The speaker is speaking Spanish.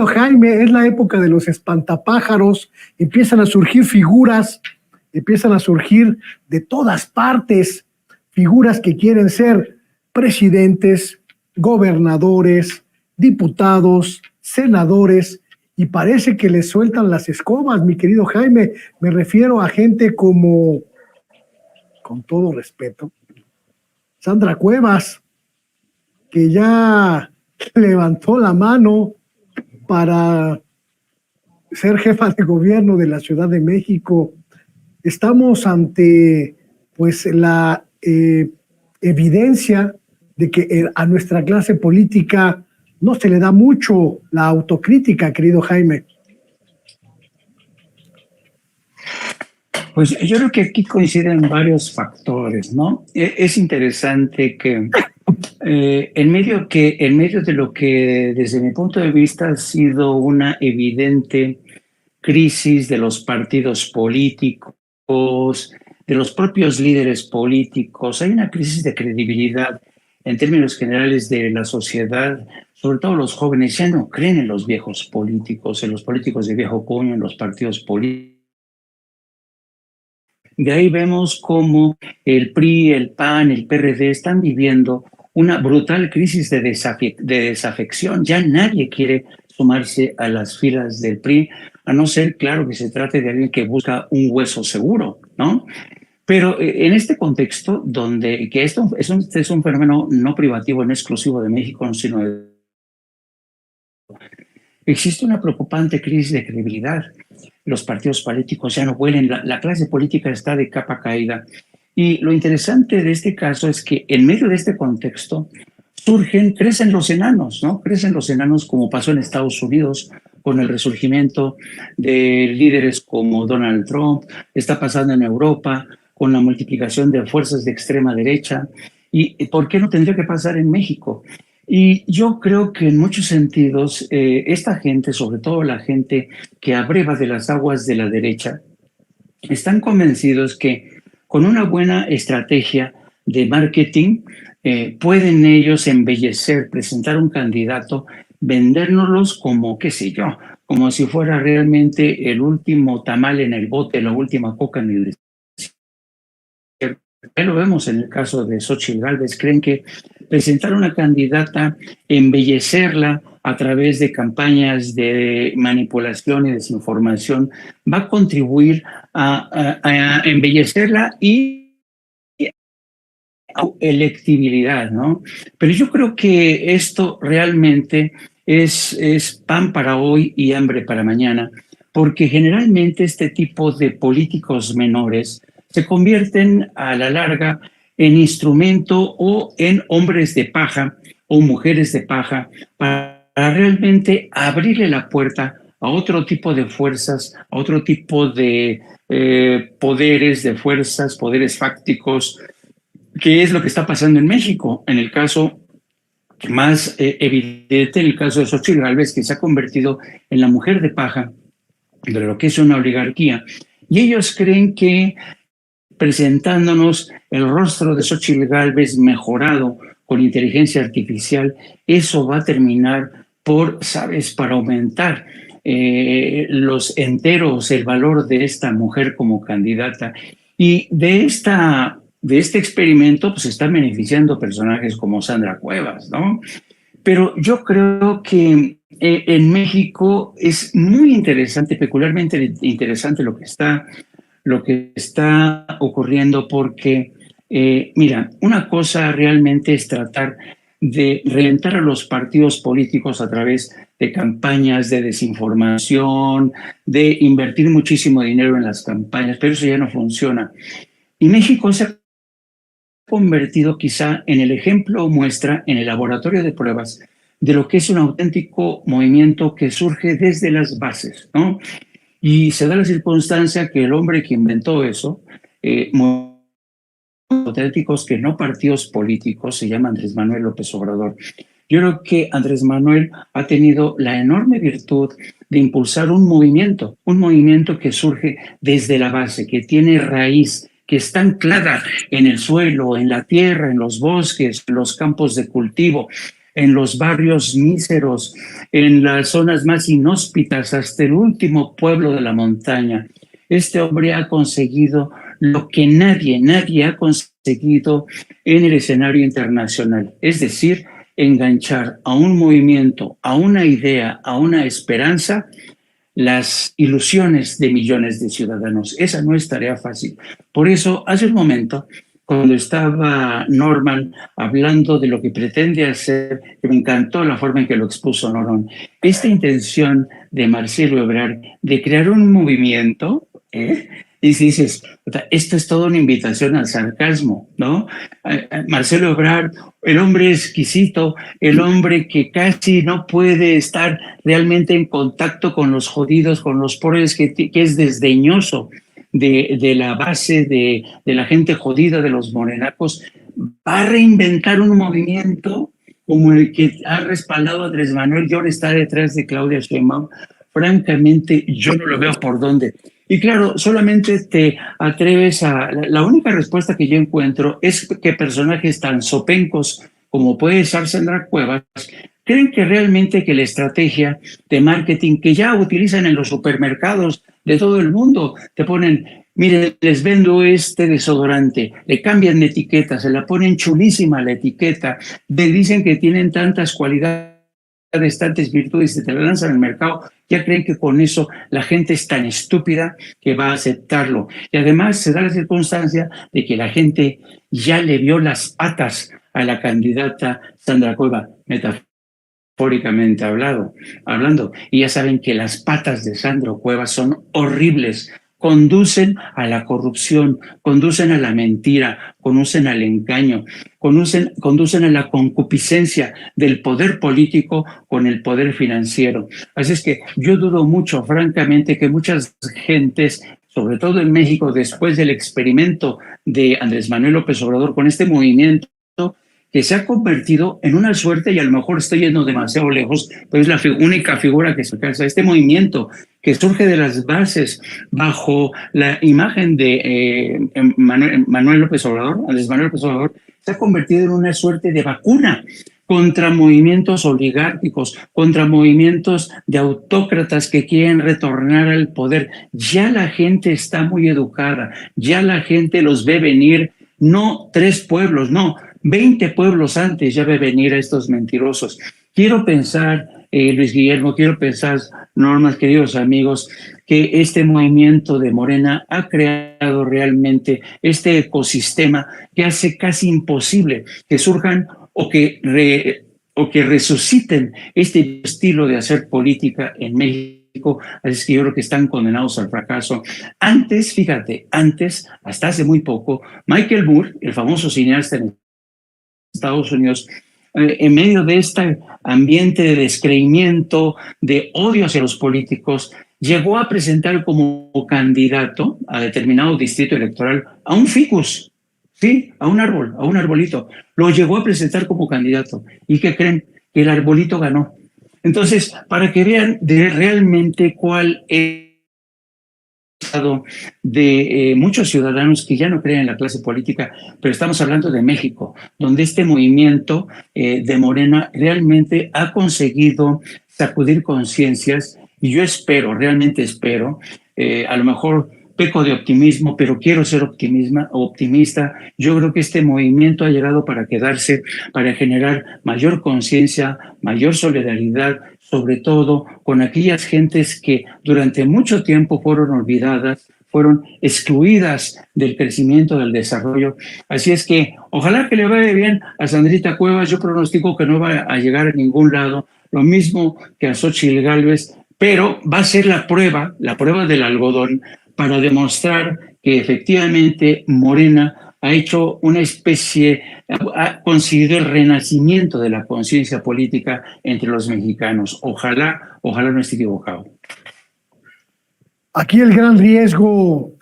querido Jaime, es la época de los espantapájaros, empiezan a surgir figuras, empiezan a surgir de todas partes, figuras que quieren ser presidentes, gobernadores, diputados, senadores, y parece que les sueltan las escobas, mi querido Jaime. Me refiero a gente como, con todo respeto, Sandra Cuevas, que ya levantó la mano para ser jefa de gobierno de la Ciudad de México. Estamos ante, pues, la evidencia de que a nuestra clase política no se le da mucho la autocrítica, querido Jaime. Pues yo creo que aquí coinciden varios factores, ¿no? Es interesante que en medio de lo que desde mi punto de vista ha sido una evidente crisis de los partidos políticos, de los propios líderes políticos, hay una crisis de credibilidad en términos generales de la sociedad, sobre todo los jóvenes ya no creen en los viejos políticos, en los políticos de viejo cuño, en los partidos políticos. De ahí vemos cómo el PRI, el PAN, el PRD están viviendo una brutal crisis de desafección. Ya nadie quiere sumarse a las filas del PRI, a no ser, claro, que se trate de alguien que busca un hueso seguro, ¿no? Pero en este contexto, donde que esto es un fenómeno no privativo, no exclusivo de México, sino existe una preocupante crisis de credibilidad. Los partidos políticos ya no huelen, la clase política está de capa caída. Y lo interesante de este caso es que en medio de este contexto crecen los enanos, ¿no? Crecen los enanos como pasó en Estados Unidos con el resurgimiento de líderes como Donald Trump, está pasando en Europa con la multiplicación de fuerzas de extrema derecha. ¿Y por qué no tendría que pasar en México? Y yo creo que en muchos sentidos, esta gente, sobre todo la gente que abreva de las aguas de la derecha, están convencidos que con una buena estrategia de marketing pueden ellos embellecer, presentar un candidato, vendérnoslos como, qué sé yo, como si fuera realmente el último tamal en el bote, la última coca en el desierto. Ya lo vemos en el caso de Xóchitl Gálvez. Creen que presentar una candidata, embellecerla a través de campañas de manipulación y desinformación, va a contribuir a embellecerla y a electibilidad, ¿no? Pero yo creo que esto realmente es pan para hoy y hambre para mañana, porque generalmente este tipo de políticos menores se convierten a la larga en instrumento o en hombres de paja o mujeres de paja para realmente abrirle la puerta a otro tipo de fuerzas, a otro tipo de poderes, de fuerzas, poderes fácticos, que es lo que está pasando en México. En el caso más evidente, en el caso de Xóchitl Gálvez, que se ha convertido en la mujer de paja de lo que es una oligarquía. Y ellos creen que presentándonos el rostro de Xóchitl Gálvez mejorado con inteligencia artificial, eso va a terminar por, ¿sabes?, para aumentar los enteros, el valor de esta mujer como candidata. Y de este experimento pues están beneficiando personajes como Sandra Cuevas, ¿no? Pero yo creo que en México es muy interesante, peculiarmente interesante lo que está ocurriendo, porque, mira, una cosa realmente es tratar de reventar a los partidos políticos a través de campañas de desinformación, de invertir muchísimo dinero en las campañas, pero eso ya no funciona. Y México se ha convertido quizá en el ejemplo o muestra, en el laboratorio de pruebas de lo que es un auténtico movimiento que surge desde las bases, ¿no? Y se da la circunstancia que el hombre que inventó eso, auténticos que no partidos políticos, se llama Andrés Manuel López Obrador. Yo creo que Andrés Manuel ha tenido la enorme virtud de impulsar un movimiento que surge desde la base, que tiene raíz, que está anclada en el suelo, en la tierra, en los bosques, en los campos de cultivo. en los barrios míseros, en las zonas más inhóspitas, hasta el último pueblo de la montaña. Este hombre ha conseguido lo que nadie ha conseguido en el escenario internacional, es decir, enganchar a un movimiento, a una idea, a una esperanza, las ilusiones de millones de ciudadanos. Esa no es tarea fácil. Por eso, hace un momento, cuando estaba Norman hablando de lo que pretende hacer, que me encantó la forma en que lo expuso Norman, esta intención de Marcelo Ebrard de crear un movimiento, y si dices, esto es toda una invitación al sarcasmo, ¿no? Marcelo Ebrard, el hombre exquisito, el hombre que casi no puede estar realmente en contacto con los jodidos, con los pobres, que es desdeñoso de la base de la gente jodida, de los morenacos, va a reinventar un movimiento como el que ha respaldado a Andrés Manuel y ahora está detrás de Claudia Sheinbaum. Francamente, yo no lo veo por dónde. Y claro, solamente te atreves a... La única respuesta que yo encuentro es que personajes tan sopencos como puede ser Sandra Cuevas creen que realmente que la estrategia de marketing que ya utilizan en los supermercados de todo el mundo, te ponen, miren, les vendo este desodorante, le cambian de etiqueta, se la ponen chulísima la etiqueta, le dicen que tienen tantas cualidades, tantas virtudes, y te la lanzan al mercado, ya creen que con eso la gente es tan estúpida que va a aceptarlo. Y además se da la circunstancia de que la gente ya le vio las patas a la candidata Sandra Cuevas, metafóricamente hablando, y ya saben que las patas de Sandro Cuevas son horribles, conducen a la corrupción, conducen a la mentira, conducen al engaño, conducen a la concupiscencia del poder político con el poder financiero. Así es que yo dudo mucho, francamente, que muchas gentes, sobre todo en México, después del experimento de Andrés Manuel López Obrador con este movimiento, que se ha convertido en una suerte, y a lo mejor estoy yendo demasiado lejos, pero es la única figura que se alcanza, este movimiento que surge de las bases bajo la imagen de Manuel López Obrador, Andrés Manuel López Obrador, se ha convertido en una suerte de vacuna contra movimientos oligárquicos, contra movimientos de autócratas que quieren retornar al poder. Ya la gente está muy educada, ya la gente los ve venir, no 3 pueblos, no, 20 pueblos antes ya ve venir a estos mentirosos. Quiero pensar, Luis Guillermo, quiero pensar, Normas, queridos amigos, que este movimiento de Morena ha creado realmente este ecosistema que hace casi imposible que surjan o que resuciten este estilo de hacer política en México. Así es que yo creo que están condenados al fracaso. Antes, fíjate, hasta hace muy poco, Michael Moore, el famoso cineasta en Estados Unidos, en medio de este ambiente de descreimiento, de odio hacia los políticos, llegó a presentar como candidato a determinado distrito electoral a un ficus, sí, a un árbol, a un arbolito. Lo llegó a presentar como candidato. ¿Y qué creen? Que el arbolito ganó. Entonces, para que vean realmente cuál es de muchos ciudadanos que ya no creen en la clase política, pero estamos hablando de México, donde este movimiento de Morena realmente ha conseguido sacudir conciencias, y yo espero, realmente espero, a lo mejor peco de optimismo, pero quiero ser optimista. Yo creo que este movimiento ha llegado para quedarse, para generar mayor conciencia, mayor solidaridad, sobre todo con aquellas gentes que durante mucho tiempo fueron olvidadas, fueron excluidas del crecimiento, del desarrollo. Así es que ojalá que le vaya bien a Sandrita Cuevas. Yo pronostico que no va a llegar a ningún lado, lo mismo que a Xóchitl Gálvez, pero va a ser la prueba del algodón para demostrar que efectivamente Morena ha hecho una especie, ha conseguido el renacimiento de la conciencia política entre los mexicanos. Ojalá no esté equivocado. Aquí el gran riesgo